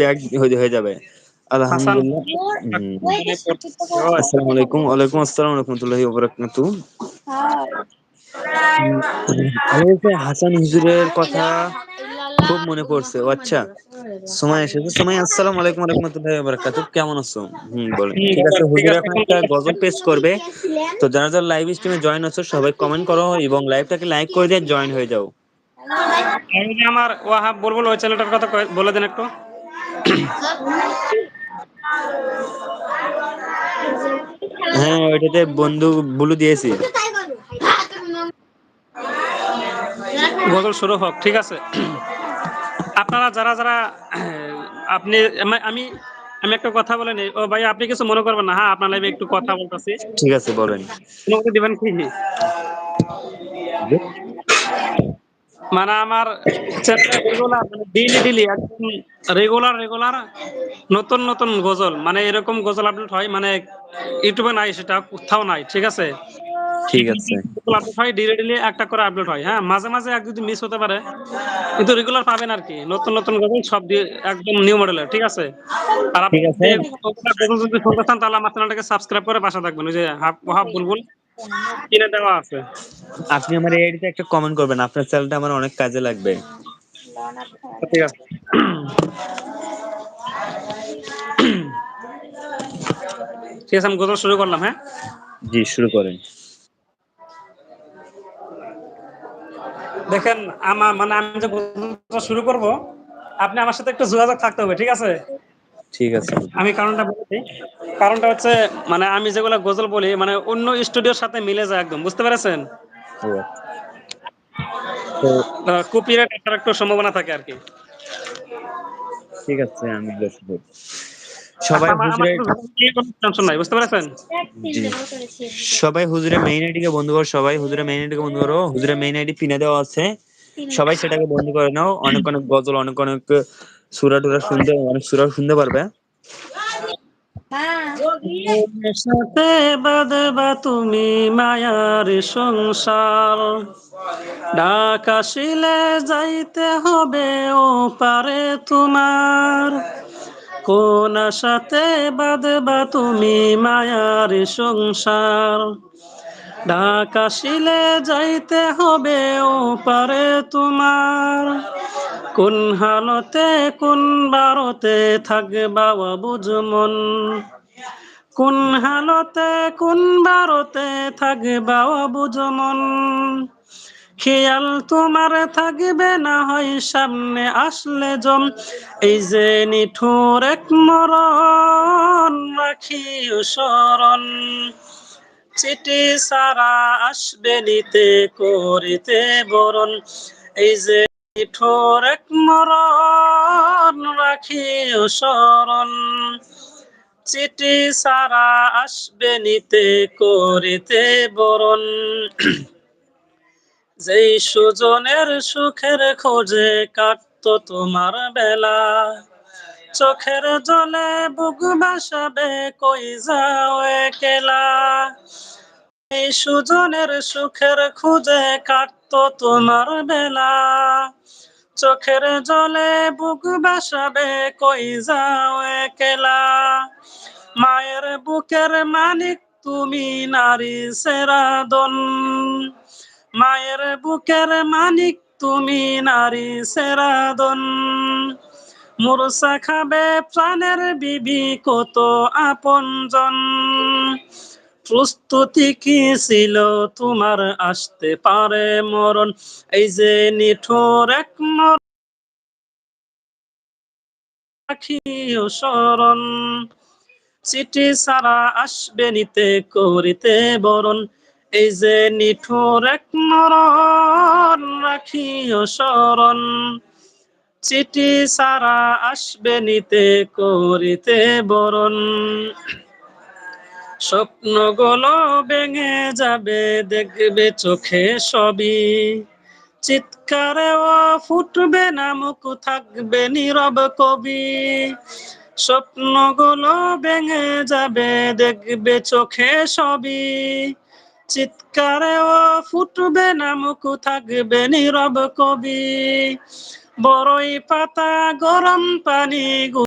Bag হয়ে যাবে। হাসান আলহামদুলিল্লাহ। আসসালামু আলাইকুম। ওয়ালাইকুম আসসালাম ওয়া রাহমাতুল্লাহি ওয়া বারাকাতুহু। আমি বলছি হাসান হুজুরের কথা খুব মনে পড়ছে। ও আচ্ছা। সময় এসেছে। সময় আসসালামু আলাইকুম ওয়া রাহমাতুল্লাহি ওয়া বারাকাতুহু। কেমন আছো? বলেন। ঠিক আছে, ঠিক হুজুর আছে এখন এখন একটা গজল পেশ করবে। তো যারা যারা লাইভ স্ট্রিমে জয়েন আছো সবাই কমেন্ট করো এবং লাইভটাকে লাইক করে দিয়ে জয়েন হয়ে যাও। আমি যে আমার ওয়াহাব বুলবুল ওই ছেলেটার কথা বলে দেন একটু। হ্যাঁ, ওইটাতে বন্ধু বুলু দিয়েছি। গজল শুরু হোক, ঠিক আছে। আপনারা যারা যারা আপনি আমি আমি একটা কথা বলে নেই। ও ভাই আপনি কিছু মনে করবেন না, হ্যাঁ আপনার লাইভে একটু কথা বলতেছি, ঠিক আছে, বলেন। অনুমতি দিবেন কি? মানে আমার চ্যানেলে রেগুলার মানে ডেইলি একদম রেগুলার নতুন নতুন গজল, মানে এরকম গজল আপলোড হয়, মানে ইউটিউবে নাই, সেটা কোথাও নাই, ঠিক আছে। ঠিক আছে। আপলোড হয় ডেইলি একটা করে আপলোড হয়, হ্যাঁ মাঝে মাঝে এক দুদিন মিস হতে পারে, কিন্তু রেগুলার পাবেন আর কি। নতুন নতুন গজল সব একদম নিউ মডেলের, ঠিক আছে। আর আপনি ঠিক আছে। যদি ওগুলা গজল যদি শুনতে চান তাহলে আমার চ্যানেলটাকে সাবস্ক্রাইব করে পাশে থাকবেন, ওই যে ওয়াহাব বুলবুল কিনে দেওয়া আছে। আপনি আমার এই আইডিতে একটা কমেন্ট করবেন, আপনার চ্যানেলটা আমার অনেক কাজে লাগবে। ঠিক আছে, ঠিক আছে আমি গজল শুরু করলাম, হ্যাঁ। জি, শুরু করেন। দেখেন আমার মানে আমি যে গজলটা শুরু করব, আপনি আমার সাথে একটু যোগাযোগ থাকতে হবে, ঠিক আছে। ঠিক আছে হুজুর। আমি কারণটা বলছি, কারণটা হচ্ছে মানে আমি যেগুলো গজল বলি মানে অন্য স্টুডিওর সাথে মিলে যায় একদম, বুঝতে পেরেছেন। ও আচ্ছা। তো কপিরাইট আসার একটু সম্ভাবনা থাকে আর কি। ঠিক আছে, আমি বসবো। সবাই আমার আমার হুজুরের কিন্তু কোনো টেনশন নাই, বুঝতে পেরেছেন। জি, সবাই হুজুরের মেইন আইডিকে বন্ধ করো। সবাই হুজুরের মেইন আইডিকে বন্ধ করো। হুজুরের মেইন আইডি পিনে দেওয়া আছে। সবাই সেটাকে বন্ধ করে নাও। অনেক অনেক গজল, অনেক অনেক সূরা টুরা শুনতে, অনেক সূরা শুনতে পারবে। মনের সাথে বাঁধবা তুমি মায়ার সংসার, ডাক আসিলে যাইতে হবে ও পারে তোমার। কোন আশাতে বাঁধবা তুমি মায়ার সংসার, ডাক আসিলে যাইতে হবে ও পারে তোমার। কোন হালতে কোন বারতে থাকবা অবুঝ মন, কোন হালতে কোন বারতে থাকবা অবুঝ মন। খেয়াল তোমার থাকবে না হয় সামনে আসলে জম, এই যে নিঠুর এক মরণ রাখিও স্মরণ। চিঠি সারা আসবে নিতে করিতে বরণ, এই যে নিঠুর এক মরণ রাখিও স্মরণ। চিঠি সারা আসবে নিতে করিতে বরণ। যেই সুজনের সুখের খোঁজে কাটতো তোমার বেলা, চোখের জলে বুক ভাসাবে কই যাও একলা। এই সুজনের সুখের খুঁজে কাটতো তোমার বেলা, চোখের জলে বুক ভাসাবে কই যাও একলা। মায়ের বুকের মানিক তুমি নারী সেরাদন, মায়ের বুকের মানিক তুমি নারী সেরাদন। মুরসা খাবে প্রাণের বিবি কত আপনজন, প্রস্তুতি কি ছিল তোমার আসতে পারে মরণ, এই যে নিঠুর এক মরণ রাখিও স্মরণ। চিঠি সারা আসবে নিতে করিতে বরণ, এই যে নিঠুর এক মরণ রাখিও স্মরণ। চিঠি সারা আসবে নিতে করিতে বরণ। স্বপ্নগুলো ভেঙে যাবে দেখবে চোখে সবই, চিৎকারেও ফুটবে না মুখ থাকবে নীরব কবি। স্বপ্নগুলো ভেঙে যাবে দেখবে চোখে সবই, চিৎকারেও ফুটবে না মুখ থাকবে নীরব কবি। বড়ই পাতা গরম পানি